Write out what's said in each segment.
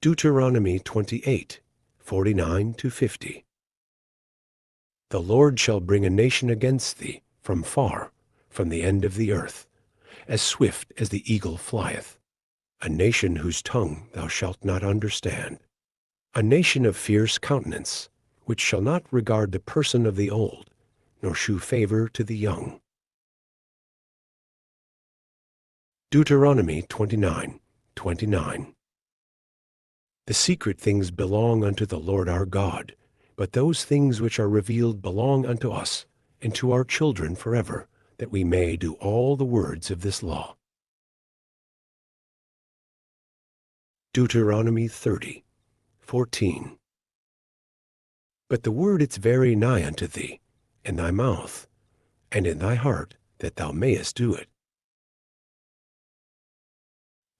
Deuteronomy 28, 49-50. The Lord shall bring a nation against thee from far, from the end of the earth, as swift as the eagle flieth, a nation whose tongue thou shalt not understand, a nation of fierce countenance, which shall not regard the person of the old, nor shew favor to the young. Deuteronomy 29:29. The secret things belong unto the Lord our God, but those things which are revealed belong unto us, and to our children forever, that we may do all the words of this law. Deuteronomy 30:14. But the word is very nigh unto thee, in thy mouth, and in thy heart, that thou mayest do it.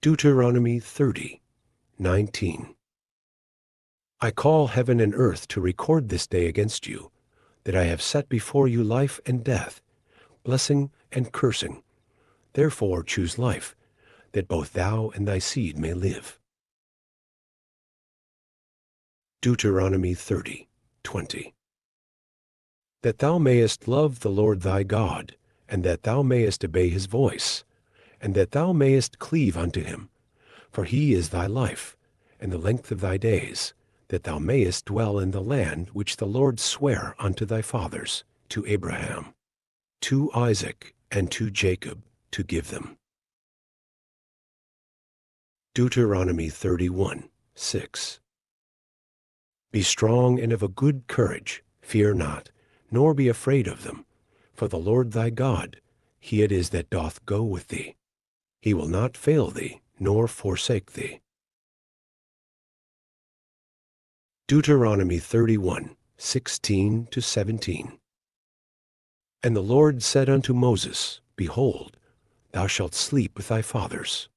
Deuteronomy 30:19. I call heaven and earth to record this day against you, that I have set before you life and death, blessing and cursing. Therefore choose life, that both thou and thy seed may live. Deuteronomy 30:20. That thou mayest love the Lord thy God, and that thou mayest obey his voice, and that thou mayest cleave unto him, for he is thy life, and the length of thy days, that thou mayest dwell in the land which the Lord sware unto thy fathers, to Abraham, to Isaac, and to Jacob, to give them. Deuteronomy 31:6. Be strong and of a good courage, fear not, nor be afraid of them, for the Lord thy God, he it is that doth go with thee. He will not fail thee, nor forsake thee. Deuteronomy 31:16-17. And the Lord said unto Moses, Behold, thou shalt sleep with thy fathers,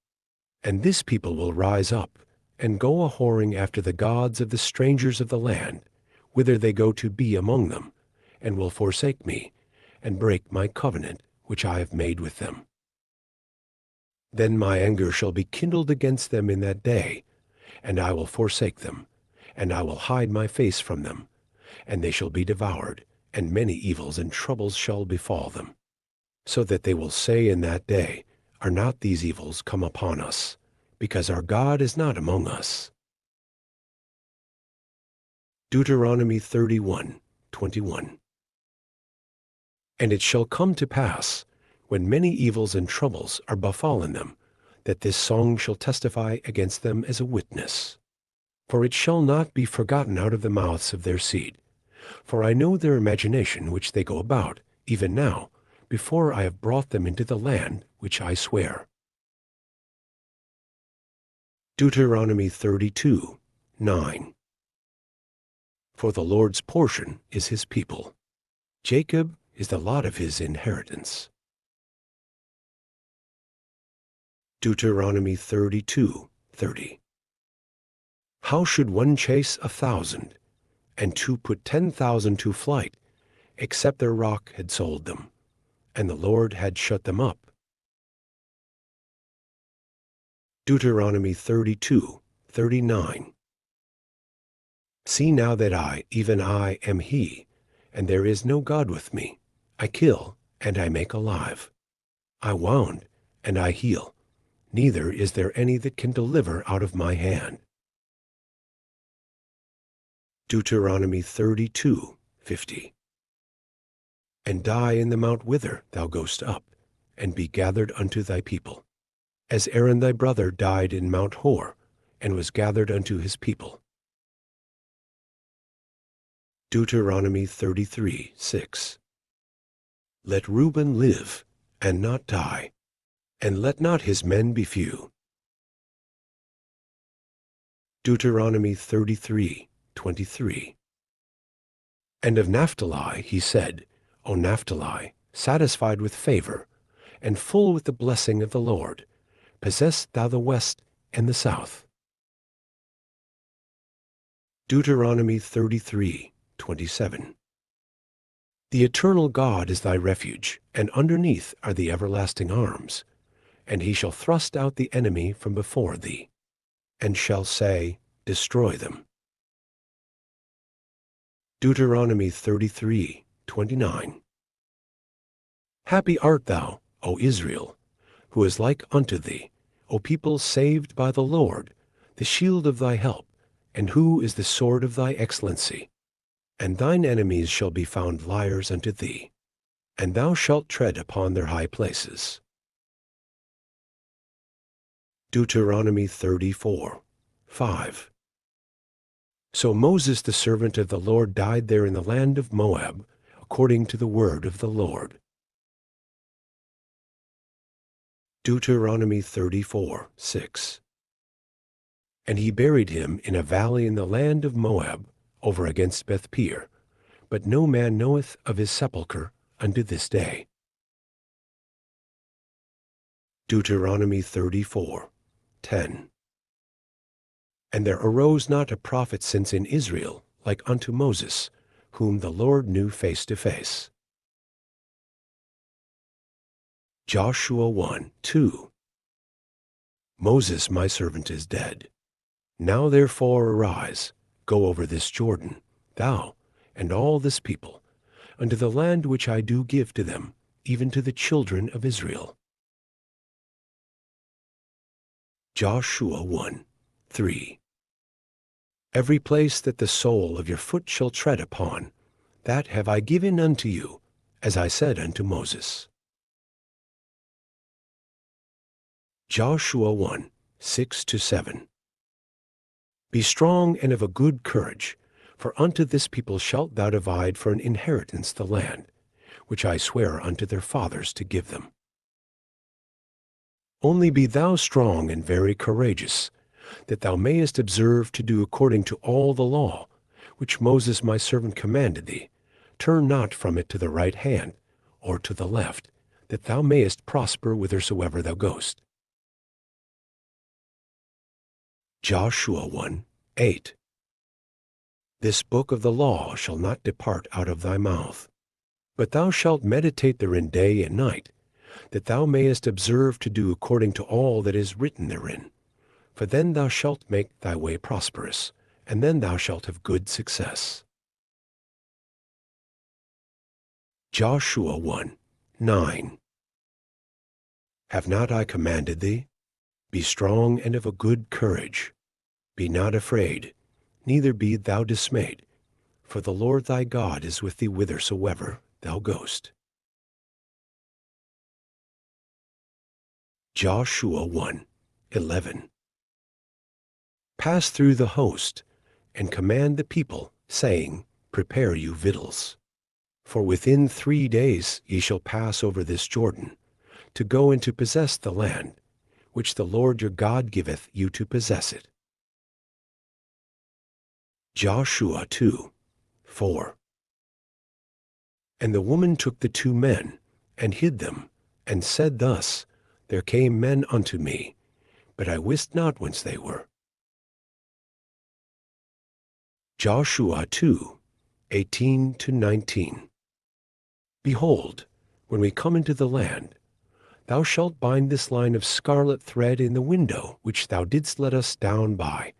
and this people will rise up, and go a-whoring after the gods of the strangers of the land, whither they go to be among them, and will forsake me, and break my covenant which I have made with them. Then my anger shall be kindled against them in that day, and I will forsake them, and I will hide my face from them, and they shall be devoured, and many evils and troubles shall befall them. So that they will say in that day, Are not these evils come upon us? Because our God is not among us. Deuteronomy 31:21. And it shall come to pass, when many evils and troubles are befallen them, that this song shall testify against them as a witness. For it shall not be forgotten out of the mouths of their seed. For I know their imagination which they go about, even now, before I have brought them into the land which I swear. Deuteronomy 32:9. For the Lord's portion is his people. Jacob is the lot of his inheritance. Deuteronomy 32:30. How should one chase 1,000, and two put 10,000 to flight, except their rock had sold them, and the Lord had shut them up? Deuteronomy 32:39. See now that I, even I, am he, and there is no God with me. I kill, and I make alive. I wound, and I heal. Neither is there any that can deliver out of my hand. Deuteronomy 32:50. And die in the mount whither thou goest up, and be gathered unto thy people, as Aaron thy brother died in Mount Hor, and was gathered unto his people. Deuteronomy 33:6. Let Reuben live, and not die, and let not his men be few. Deuteronomy 33:23. And of Naphtali he said, O Naphtali, satisfied with favor, and full with the blessing of the Lord, possess thou the west and the south. Deuteronomy 33:27. The eternal God is thy refuge, and underneath are the everlasting arms. And he shall thrust out the enemy from before thee, and shall say, destroy them. Deuteronomy 33:29. Happy art thou, O Israel, who is like unto thee, O people saved by the Lord, the shield of thy help, and who is the sword of thy excellency. And thine enemies shall be found liars unto thee, and thou shalt tread upon their high places. Deuteronomy 34:5. So Moses the servant of the Lord died there in the land of Moab, according to the word of the Lord. Deuteronomy 34:6. And he buried him in a valley in the land of Moab, over against Beth-peor, but no man knoweth of his sepulchre unto this day. Deuteronomy 34:10. And there arose not a prophet since in Israel like unto Moses, whom the Lord knew face to face. Joshua 1:2. Moses my servant is dead. Now therefore arise, go over this Jordan, thou and all this people, unto the land which I do give to them, even to the children of Israel. Joshua 1:3. Every place that the sole of your foot shall tread upon, that have I given unto you, as I said unto Moses. Joshua 1:6-7. Be strong and of a good courage, for unto this people shalt thou divide for an inheritance the land, which I swear unto their fathers to give them. Only be thou strong and very courageous, that thou mayest observe to do according to all the law, which Moses my servant commanded thee. Turn not from it to the right hand, or to the left, that thou mayest prosper whithersoever thou goest. Joshua 1:8. This book of the law shall not depart out of thy mouth, but thou shalt meditate therein day and night, that thou mayest observe to do according to all that is written therein. For then thou shalt make thy way prosperous, and then thou shalt have good success. Joshua 1:9. Have not I commanded thee? Be strong and of a good courage. Be not afraid, neither be thou dismayed, for the Lord thy God is with thee whithersoever thou goest. Joshua 1:11. Pass through the host, and command the people, saying, Prepare you victuals. For within 3 days ye shall pass over this Jordan, to go and to possess the land, which the Lord your God giveth you to possess it. Joshua 2:4. And the woman took the 2 men, and hid them, and said thus, There came men unto me, but I wist not whence they were. Joshua 2:18-19. Behold, when we come into the land, thou shalt bind this line of scarlet thread in the window which thou didst let us down by,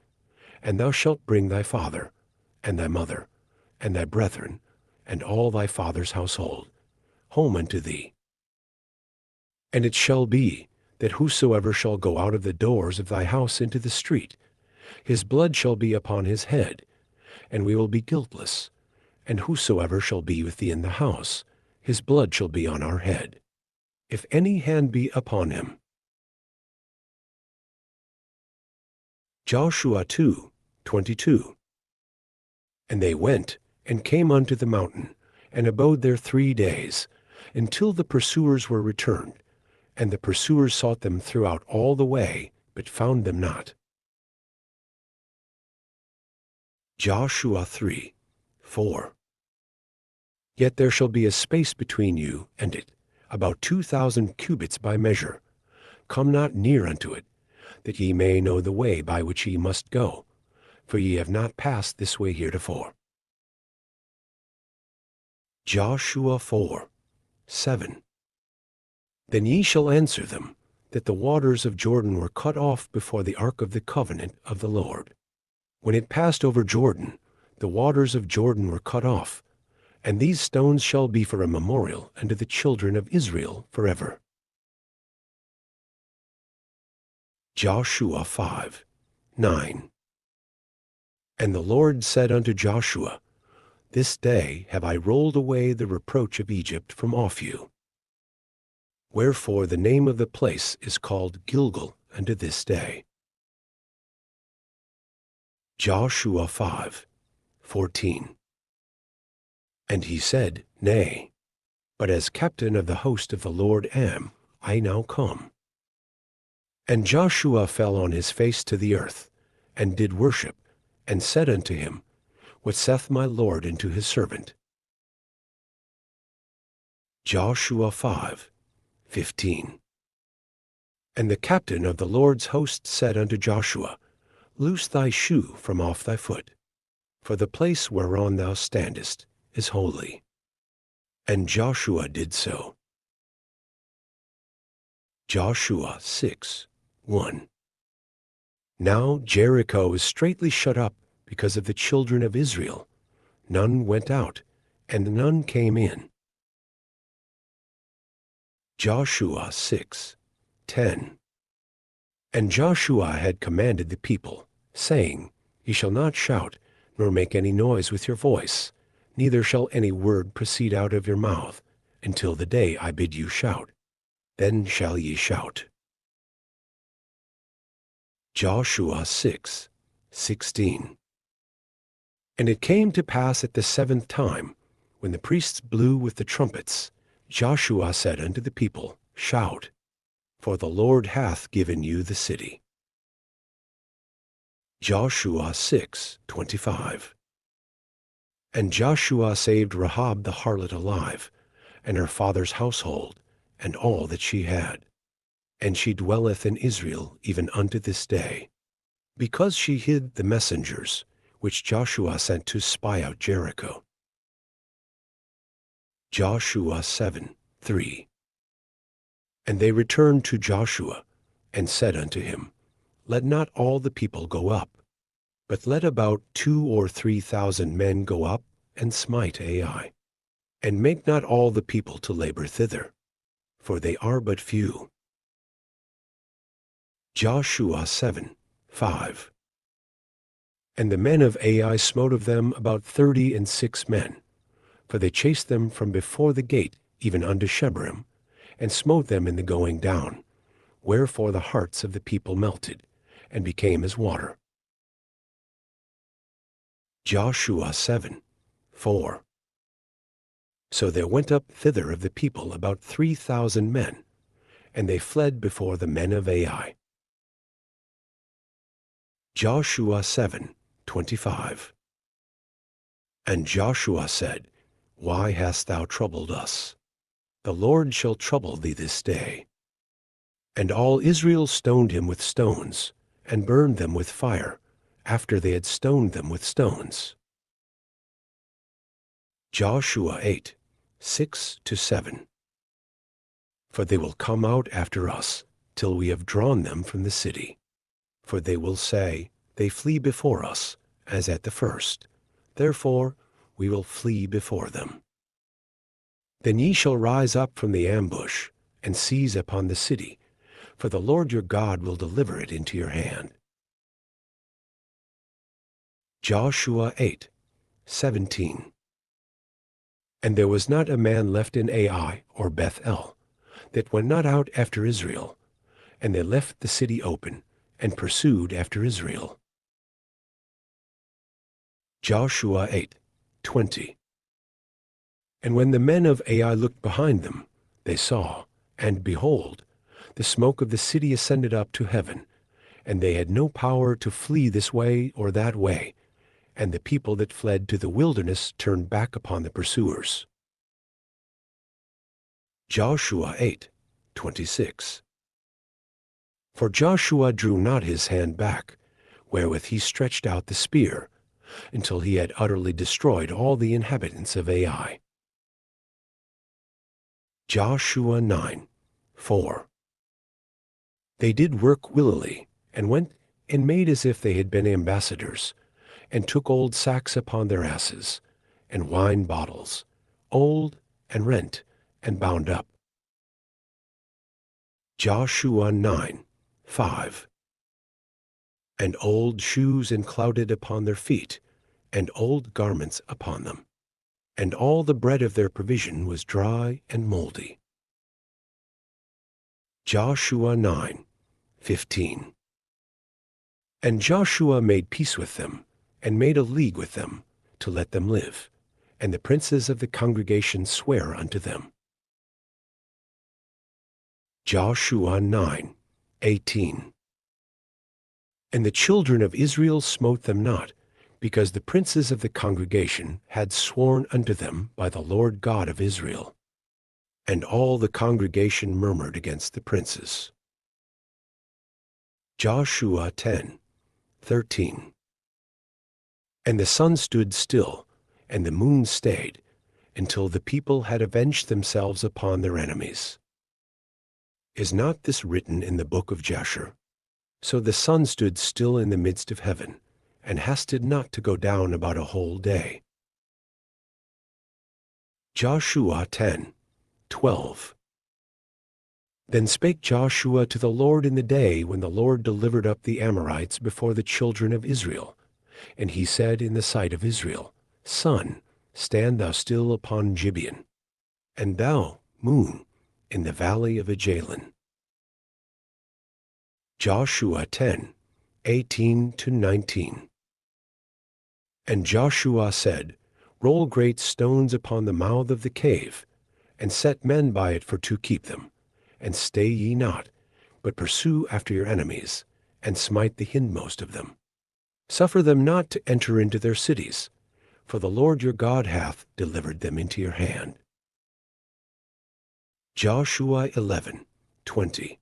and thou shalt bring thy father, and thy mother, and thy brethren, and all thy father's household, home unto thee. And it shall be, that whosoever shall go out of the doors of thy house into the street, his blood shall be upon his head, and we will be guiltless. And whosoever shall be with thee in the house, his blood shall be on our head, if any hand be upon him. Joshua 2:22. And they went, and came unto the mountain, and abode there 3 days, until the pursuers were returned. And the pursuers sought them throughout all the way, but found them not. Joshua 3:4. Yet there shall be a space between you and it, about 2,000 cubits by measure. Come not near unto it, that ye may know the way by which ye must go, for ye have not passed this way heretofore. Joshua 4:7. Then ye shall answer them, that the waters of Jordan were cut off before the ark of the covenant of the Lord, When it passed over Jordan, the waters of Jordan were cut off, and these stones shall be for a memorial unto the children of Israel forever. Joshua 5:9. And the Lord said unto Joshua, This day have I rolled away the reproach of Egypt from off you. Wherefore the name of the place is called Gilgal unto this day. Joshua 5:14. And he said, Nay, but as captain of the host of the Lord am I now come. And Joshua fell on his face to the earth, and did worship, and said unto him, What saith my Lord unto his servant? Joshua 5:15. And the captain of the Lord's host said unto Joshua, Loose thy shoe from off thy foot, for the place whereon thou standest is holy. And Joshua did so. Joshua 6:1. Now Jericho is straitly shut up because of the children of Israel. None went out, and none came in. Joshua 6:10. And Joshua had commanded the people, saying, Ye shall not shout, nor make any noise with your voice, neither shall any word proceed out of your mouth, until the day I bid you shout. Then shall ye shout. Joshua 6:16. And it came to pass at the 7th time, when the priests blew with the trumpets, Joshua said unto the people, Shout, for the Lord hath given you the city. Joshua 6:25. And Joshua saved Rahab the harlot alive, and her father's household, and all that she had. And she dwelleth in Israel even unto this day, because she hid the messengers, which Joshua sent to spy out Jericho. Joshua 7:3. And they returned to Joshua, and said unto him, Let not all the people go up, but let about 2,000 or 3,000 men go up and smite Ai, and make not all the people to labor thither, for they are but few. Joshua 7:5. And the men of Ai smote of them about 36 men, for they chased them from before the gate even unto Shebarim, and smote them in the going down, wherefore the hearts of the people melted, and became as water. Joshua 7:4. So there went up thither of the people about 3,000 men, and they fled before the men of Ai. Joshua 7:25. And Joshua said, Why hast thou troubled us? The Lord shall trouble thee this day. And all Israel stoned him with stones, and burned them with fire, after they had stoned them with stones. Joshua 8:6-7. For they will come out after us, till we have drawn them from the city. For they will say, They flee before us, as at the first. Therefore we will flee before them. Then ye shall rise up from the ambush, and seize upon the city, for the Lord your God will deliver it into your hand. Joshua 8:17. And there was not a man left in Ai or Bethel, that went not out after Israel, and they left the city open, and pursued after Israel. Joshua 8:20. And when the men of Ai looked behind them, they saw, and behold, the smoke of the city ascended up to heaven, and they had no power to flee this way or that way, and the people that fled to the wilderness turned back upon the pursuers. Joshua 8:26. For Joshua drew not his hand back, wherewith he stretched out the spear, until he had utterly destroyed all the inhabitants of Ai. Joshua 9:4. They did work willily, and went and made as if they had been ambassadors, and took old sacks upon their asses, and wine bottles, old and rent, and bound up. Joshua 9:5. And old shoes enclouded upon their feet, and old garments upon them. And all the bread of their provision was dry and moldy. Joshua 9:15. And Joshua made peace with them, and made a league with them, to let them live. And the princes of the congregation sware unto them. Joshua 9:18. And the children of Israel smote them not, because the princes of the congregation had sworn unto them by the Lord God of Israel. And all the congregation murmured against the princes. Joshua 10:13. And the sun stood still, and the moon stayed, until the people had avenged themselves upon their enemies. Is not this written in the book of Jasher? So the sun stood still in the midst of heaven, and hasted not to go down about a whole day. Joshua 10:12. Then spake Joshua to the Lord in the day when the Lord delivered up the Amorites before the children of Israel. And he said in the sight of Israel, Sun, stand thou still upon Gibeon, and thou, moon, in the valley of Ajalon. Joshua 10:18-19. And Joshua said, Roll great stones upon the mouth of the cave, and set men by it for to keep them. And stay ye not, but pursue after your enemies, and smite the hindmost of them. Suffer them not to enter into their cities, for the Lord your God hath delivered them into your hand. Joshua 11:20.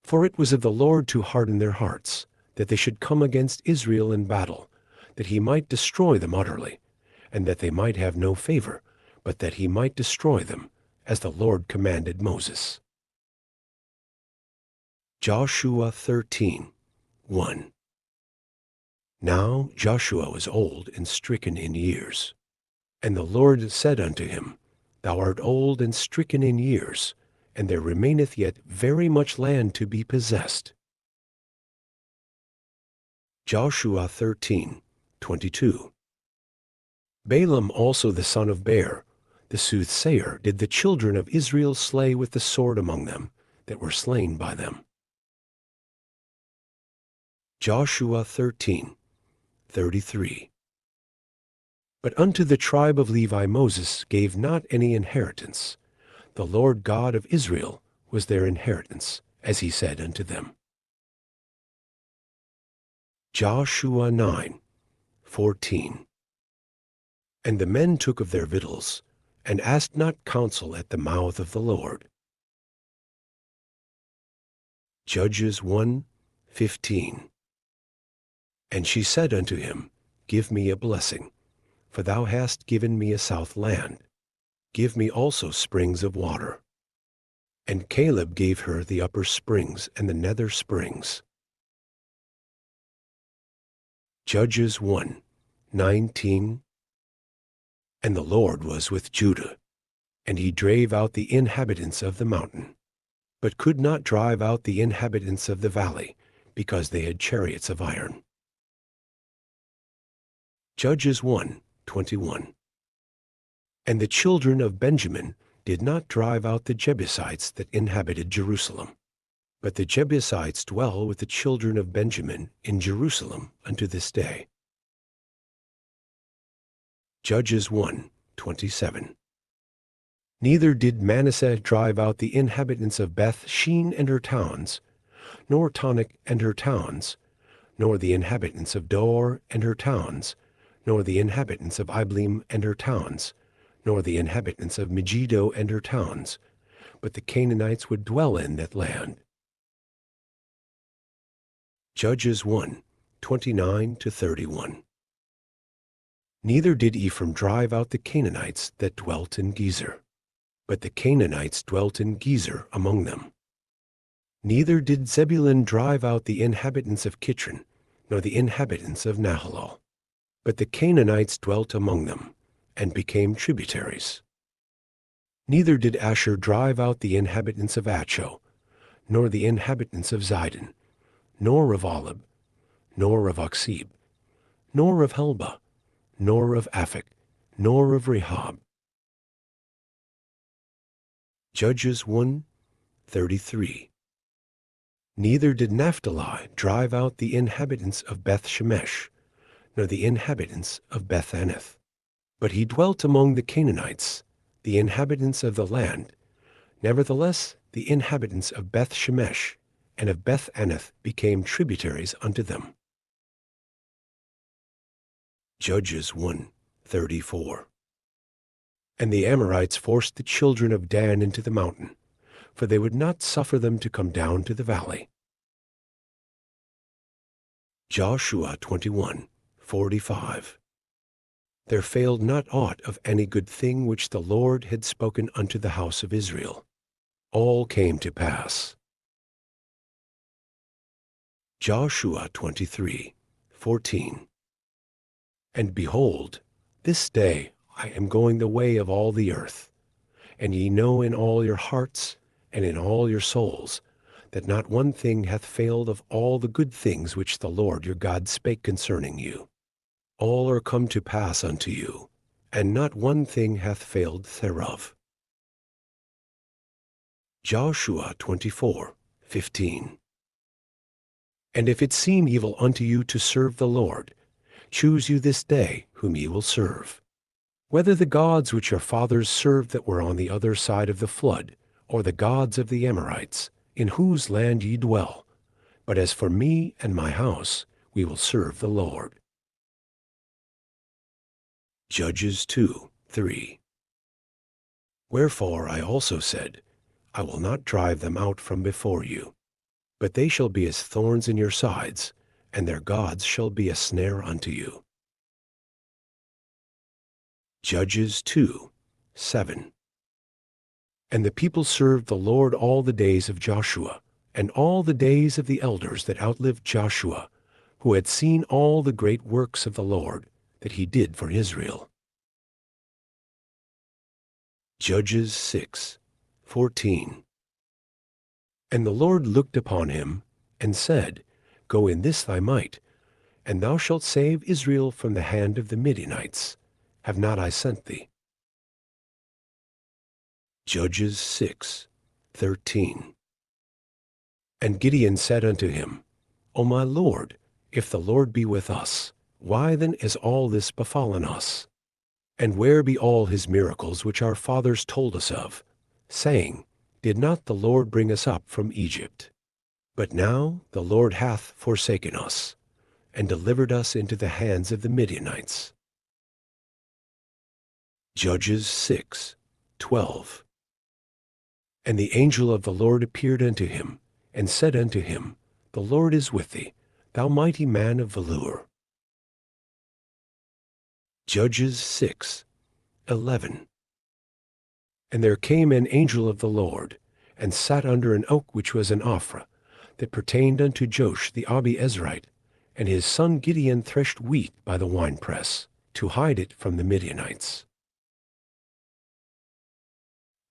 For it was of the Lord to harden their hearts, that they should come against Israel in battle, that he might destroy them utterly, and that they might have no favor, but that he might destroy them, as the Lord commanded Moses. Joshua 13:1. Now Joshua was old and stricken in years. And the Lord said unto him, Thou art old and stricken in years, and there remaineth yet very much land to be possessed. Joshua 13:22. Balaam also the son of Beor, the soothsayer, did the children of Israel slay with the sword among them, that were slain by them. Joshua 13:33. But unto the tribe of Levi Moses gave not any inheritance. The Lord God of Israel was their inheritance, as he said unto them. Joshua 9:14. And the men took of their victuals, and asked not counsel at the mouth of the Lord. Judges 1:15. And she said unto him, Give me a blessing, for thou hast given me a south land. Give me also springs of water. And Caleb gave her the upper springs and the nether springs. Judges 1:19. And the Lord was with Judah, and he drave out the inhabitants of the mountain, but could not drive out the inhabitants of the valley, because they had chariots of iron. Judges 1:21. And the children of Benjamin did not drive out the Jebusites that inhabited Jerusalem, but the Jebusites dwell with the children of Benjamin in Jerusalem unto this day. Judges 1:27. Neither did Manasseh drive out the inhabitants of Beth Shean and her towns, nor Tonic and her towns, nor the inhabitants of Dor and her towns, nor the inhabitants of Ibleam and her towns, nor the inhabitants of Megiddo and her towns, but the Canaanites would dwell in that land. Judges 1:29-31. Neither did Ephraim drive out the Canaanites that dwelt in Gezer, but the Canaanites dwelt in Gezer among them. Neither did Zebulun drive out the inhabitants of Kitron, nor the inhabitants of Nahalal. But the Canaanites dwelt among them, and became tributaries. Neither did Asher drive out the inhabitants of Acho, nor the inhabitants of Zidon, nor of Olib, nor of Aksib, nor of Helba, nor of Aphek, nor of Rehob. Judges 1:33. Neither did Naphtali drive out the inhabitants of Beth Shemesh, nor the inhabitants of Beth Anath. But he dwelt among the Canaanites, the inhabitants of the land. Nevertheless, the inhabitants of Beth Shemesh and of Beth Anath became tributaries unto them. Judges 1:34. And the Amorites forced the children of Dan into the mountain, for they would not suffer them to come down to the valley. Joshua 21:45. There failed not aught of any good thing which the Lord had spoken unto the house of Israel. All came to pass. Joshua 23:14. And behold, this day I am going the way of all the earth, and ye know in all your hearts and in all your souls that not one thing hath failed of all the good things which the Lord your God spake concerning you. All are come to pass unto you, and not one thing hath failed thereof. Joshua 24:15. And if it seem evil unto you to serve the Lord, choose you this day whom ye will serve, whether the gods which your fathers served that were on the other side of the flood, or the gods of the Amorites, in whose land ye dwell. But as for me and my house, we will serve the Lord. Judges 2:3. Wherefore I also said, I will not drive them out from before you, but they shall be as thorns in your sides, and their gods shall be a snare unto you. Judges 2:7. And the people served the Lord all the days of Joshua, and all the days of the elders that outlived Joshua, who had seen all the great works of the Lord that he did for Israel. Judges 6:14. And the Lord looked upon him, and said, Go in this thy might, and thou shalt save Israel from the hand of the Midianites. Have not I sent thee? Judges 6:13. And Gideon said unto him, O my Lord, if the Lord be with us, why then is all this befallen us? And where be all his miracles which our fathers told us of, saying, Did not the Lord bring us up from Egypt? But now the Lord hath forsaken us, and delivered us into the hands of the Midianites. Judges 6:12. And the angel of the Lord appeared unto him, and said unto him, The Lord is with thee, thou mighty man of valour. Judges 6:11. And there came an angel of the Lord, and sat under an oak which was in Ophrah, that pertained unto Joash the Abiezrite, and his son Gideon threshed wheat by the winepress, to hide it from the Midianites.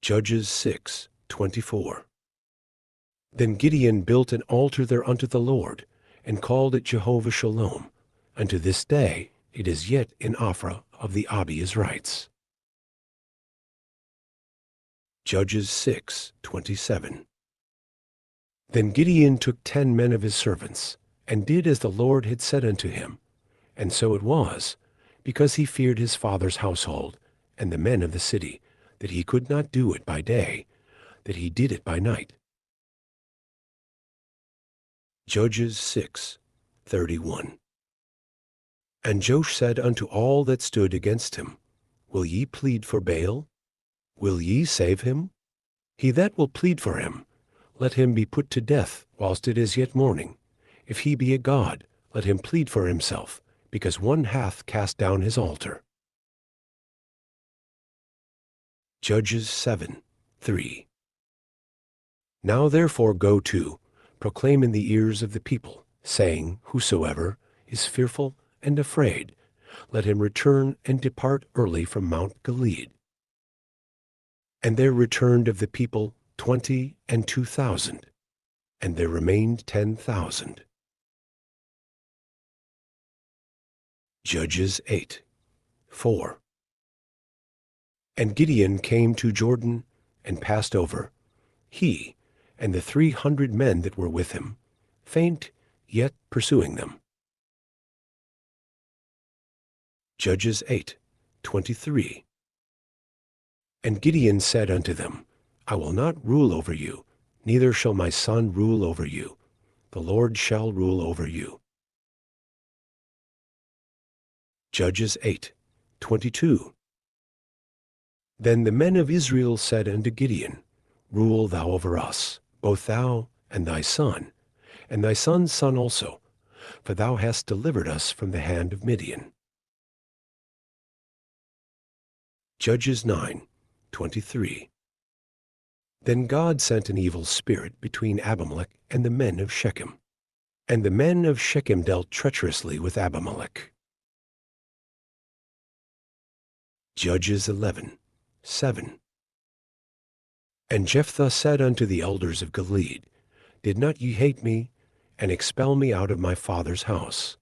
Judges 6:24. Then Gideon built an altar there unto the Lord, and called it Jehovah Shalom. Unto this day it is yet in Ophrah of the Abiezrites. Judges 6:27. Then Gideon took 10 men of his servants, and did as the Lord had said unto him. And so it was, because he feared his father's household, and the men of the city, that he could not do it by day, that he did it by night. Judges 6:31. And Joash said unto all that stood against him, Will ye plead for Baal? Will ye save him? He that will plead for him, let him be put to death whilst it is yet morning. If he be a god, let him plead for himself, because one hath cast down his altar. Judges 7:3. Now therefore go to, proclaim in the ears of the people, saying, Whosoever, is fearful and afraid, let him return and depart early from Mount Gilead. And there returned of the people 22,000, and there remained 10,000. Judges 8:4. And Gideon came to Jordan and passed over, he and the 300 men that were with him, faint yet pursuing them. Judges 8:23. And Gideon said unto them, I will not rule over you, neither shall my son rule over you. The Lord shall rule over you. Judges 8:22. Then the men of Israel said unto Gideon, Rule thou over us, both thou and thy son's son also, for thou hast delivered us from the hand of Midian. Judges 9:23. Then God sent an evil spirit between Abimelech and the men of Shechem, and the men of Shechem dealt treacherously with Abimelech. Judges 11:7. And Jephthah said unto the elders of Gilead, Did not ye hate me, and expel me out of my father's house?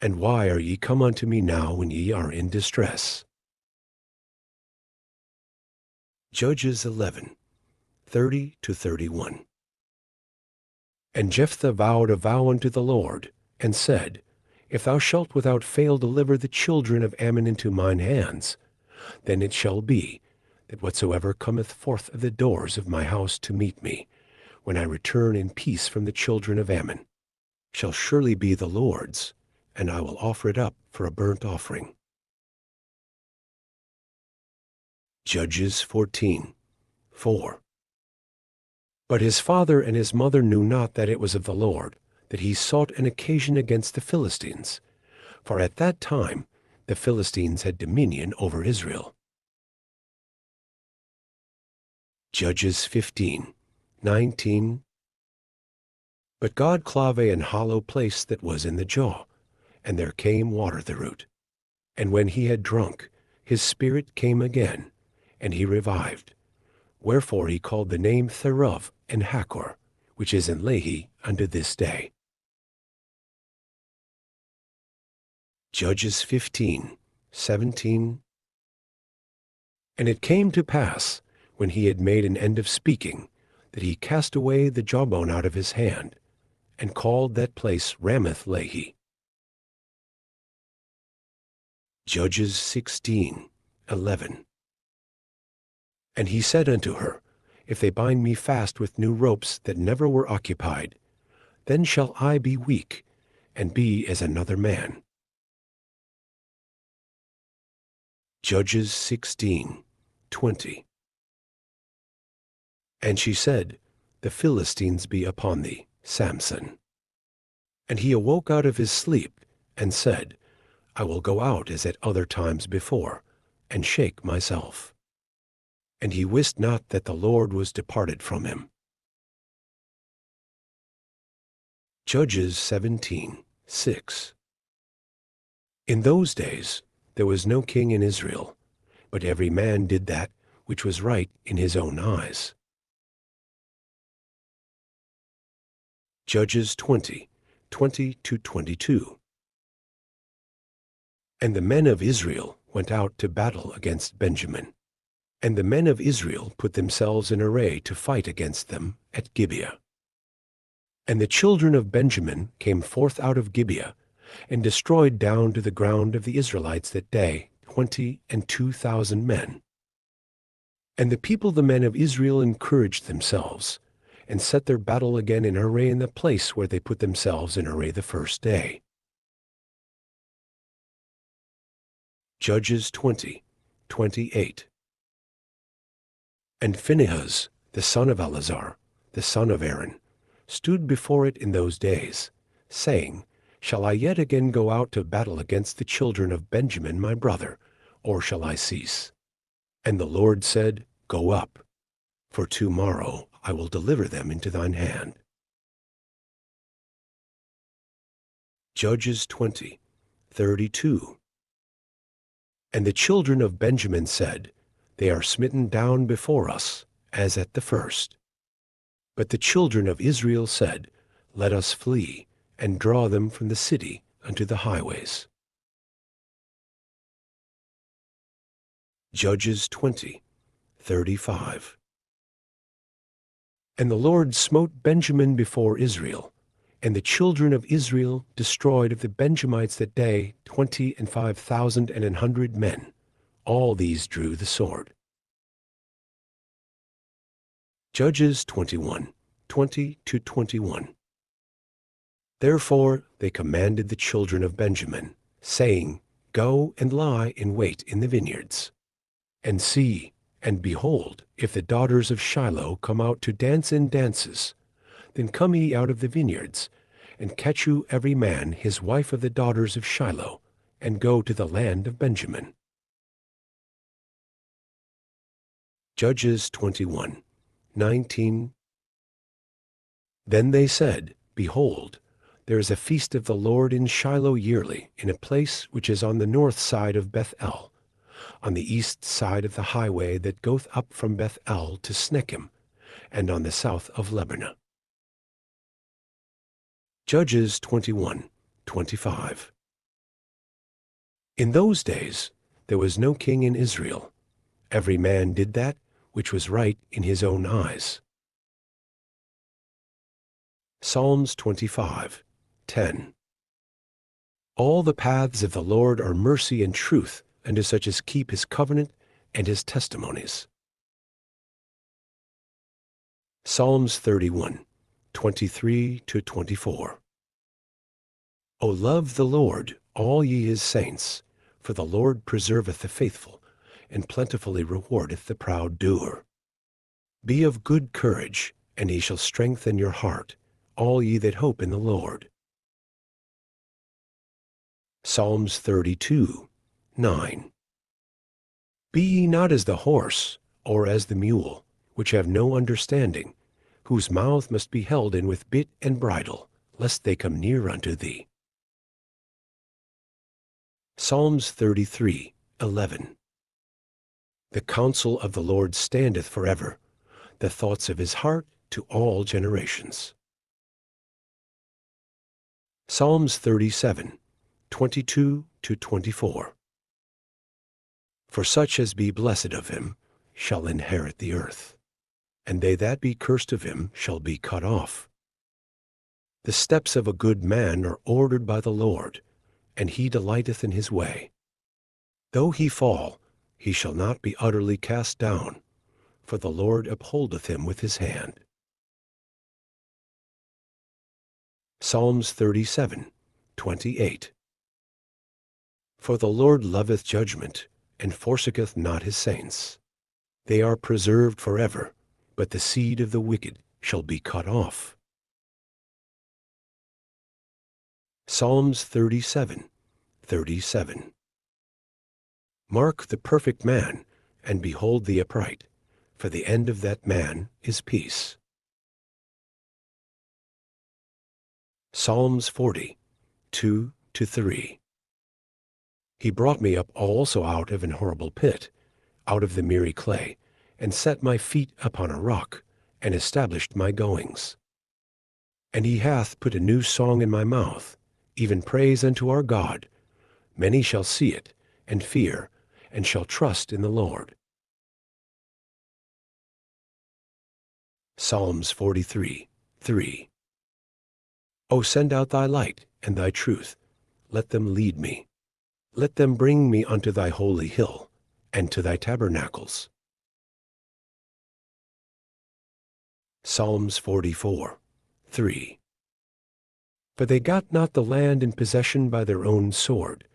And why are ye come unto me now when ye are in distress? Judges 11:30-31. And Jephthah vowed a vow unto the Lord, and said, If thou shalt without fail deliver the children of Ammon into mine hands, then it shall be, that whatsoever cometh forth of the doors of my house to meet me, when I return in peace from the children of Ammon, shall surely be the Lord's, and I will offer it up for a burnt offering. Judges 14:4. But his father and his mother knew not that it was of the Lord, that he sought an occasion against the Philistines, for at that time the Philistines had dominion over Israel. Judges 15:19. But God clave an hollow place that was in the jaw, and there came water thereout. And when he had drunk, his spirit came again, and he revived. Wherefore he called the name thereof En Hakkor, which is in Lehi unto this day. Judges 15:17. And it came to pass, when he had made an end of speaking, that he cast away the jawbone out of his hand, and called that place Ramath Lehi. Judges 16:11. And he said unto her, If they bind me fast with new ropes that never were occupied, then shall I be weak, and be as another man. Judges 16:20. And she said, The Philistines be upon thee, Samson. And he awoke out of his sleep, and said, I will go out as at other times before, and shake myself. And he wist not that the Lord was departed from him. Judges 17:6. In those days there was no king in Israel, but every man did that which was right in his own eyes. Judges 20:20-22. And the men of Israel went out to battle against Benjamin. And the men of Israel put themselves in array to fight against them at Gibeah. And the children of Benjamin came forth out of Gibeah, and destroyed down to the ground of the Israelites that day 22,000 men. And the people, the men of Israel, encouraged themselves, and set their battle again in array in the place where they put themselves in array the first day. Judges 20:28. And Phinehas, the son of Eleazar, the son of Aaron, stood before it in those days, saying, Shall I yet again go out to battle against the children of Benjamin my brother, or shall I cease? And the Lord said, Go up, for tomorrow I will deliver them into thine hand. Judges 20:32. And the children of Benjamin said, They are smitten down before us, as at the first. But the children of Israel said, Let us flee, and draw them from the city unto the highways. Judges 20:35. And the Lord smote Benjamin before Israel, and the children of Israel destroyed of the Benjamites that day 25,100 men. All these drew the sword. Judges 21:20-21. Therefore they commanded the children of Benjamin, saying, Go and lie in wait in the vineyards. And see, and behold, if the daughters of Shiloh come out to dance in dances, then come ye out of the vineyards, and catch you every man his wife of the daughters of Shiloh, and go to the land of Benjamin. Judges 21:19. Then they said, Behold, there is a feast of the Lord in Shiloh yearly, in a place which is on the north side of Bethel, on the east side of the highway that goeth up from Bethel to Snechem, and on the south of Lebanon. Judges 21:25. In those days there was no king in Israel. Every man did that which was right in his own eyes. Psalms 25:10. All the paths of the Lord are mercy and truth unto such as keep his covenant and his testimonies. Psalms 31:23-24. O love the Lord, all ye his saints, for the Lord preserveth the faithful, and plentifully rewardeth the proud doer. Be of good courage, and he shall strengthen your heart, all ye that hope in the Lord. Psalms 32:9. Be ye not as the horse, or as the mule, which have no understanding, whose mouth must be held in with bit and bridle, lest they come near unto thee. Psalms 33:11. The counsel of the Lord standeth forever, the thoughts of his heart to all generations. Psalms 37:22-24. For such as be blessed of him shall inherit the earth, and they that be cursed of him shall be cut off. The steps of a good man are ordered by the Lord, and he delighteth in his way. Though he fall, he shall not be utterly cast down, for the Lord upholdeth him with his hand. Psalms 37:28. For the Lord loveth judgment, and forsaketh not his saints. They are preserved forever, but the seed of the wicked shall be cut off. Psalms 37:37. Mark the perfect man, and behold the upright, for the end of that man is peace. Psalms 40:2-3. He brought me up also out of an horrible pit, out of the miry clay, and set my feet upon a rock, and established my goings. And he hath put a new song in my mouth, even praise unto our God. Many shall see it, and fear, and shall trust in the Lord. Psalms 43:3. O send out thy light and thy truth, let them lead me. Let them bring me unto thy holy hill, and to thy tabernacles. Psalms 44:3. For they got not the land in possession by their own sword,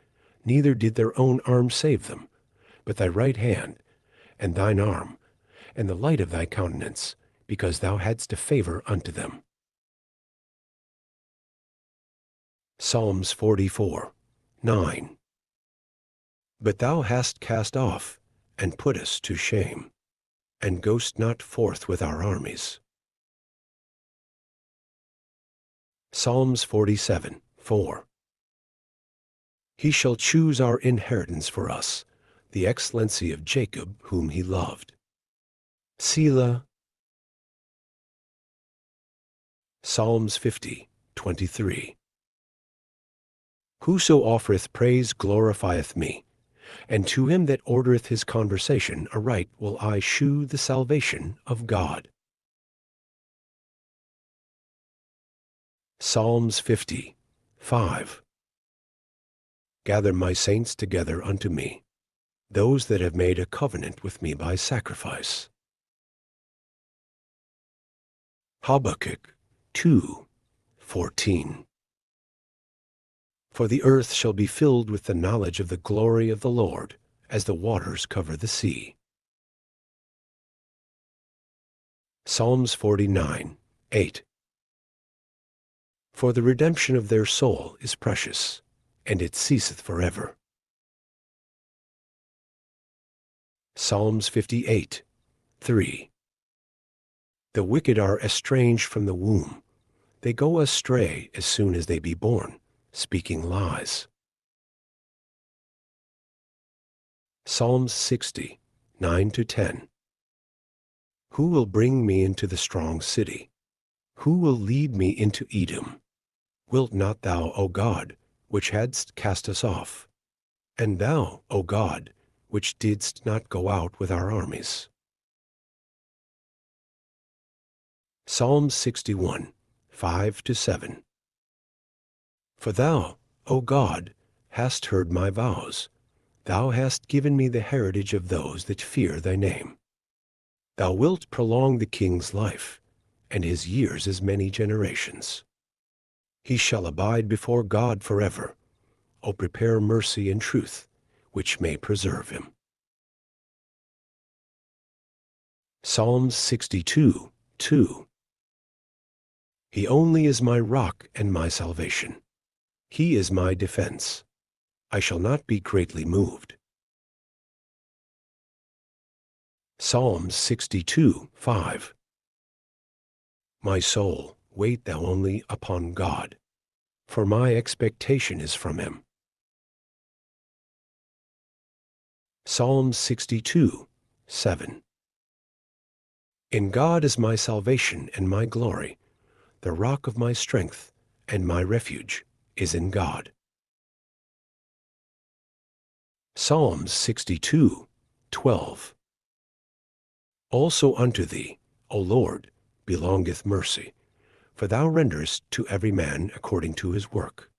neither did their own arm save them, but thy right hand, and thine arm, and the light of thy countenance, because thou hadst a favor unto them. Psalms 44:9. But thou hast cast off, and put us to shame, and goest not forth with our armies. Psalms 47:4. He shall choose our inheritance for us, the excellency of Jacob whom he loved. Selah. Psalms 50:23. Whoso offereth praise glorifieth me, and to him that ordereth his conversation aright will I shew the salvation of God. Psalms 50:5. Gather my saints together unto me, those that have made a covenant with me by sacrifice. Habakkuk 2:14. For the earth shall be filled with the knowledge of the glory of the Lord, as the waters cover the sea. Psalms 49:8. For the redemption of their soul is precious, and it ceaseth forever. Psalms 58:3. The wicked are estranged from the womb. They go astray as soon as they be born, speaking lies. Psalms 60:9-10. Who will bring me into the strong city? Who will lead me into Edom? Wilt not thou, O God, which hadst cast us off? And thou, O God, which didst not go out with our armies? Psalm 61:5-7. For thou, O God, hast heard my vows. Thou hast given me the heritage of those that fear thy name. Thou wilt prolong the king's life, and his years as many generations. He shall abide before God forever. O prepare mercy and truth, which may preserve him. Psalms 62:2. He only is my rock and my salvation. He is my defense. I shall not be greatly moved. Psalms 62:5. My soul, wait thou only upon God, for my expectation is from him. Psalm 62:7. In God is my salvation and my glory. The rock of my strength and my refuge is in God. Psalms 62:12. Also unto thee, O Lord, belongeth mercy, for thou renderest to every man according to his work.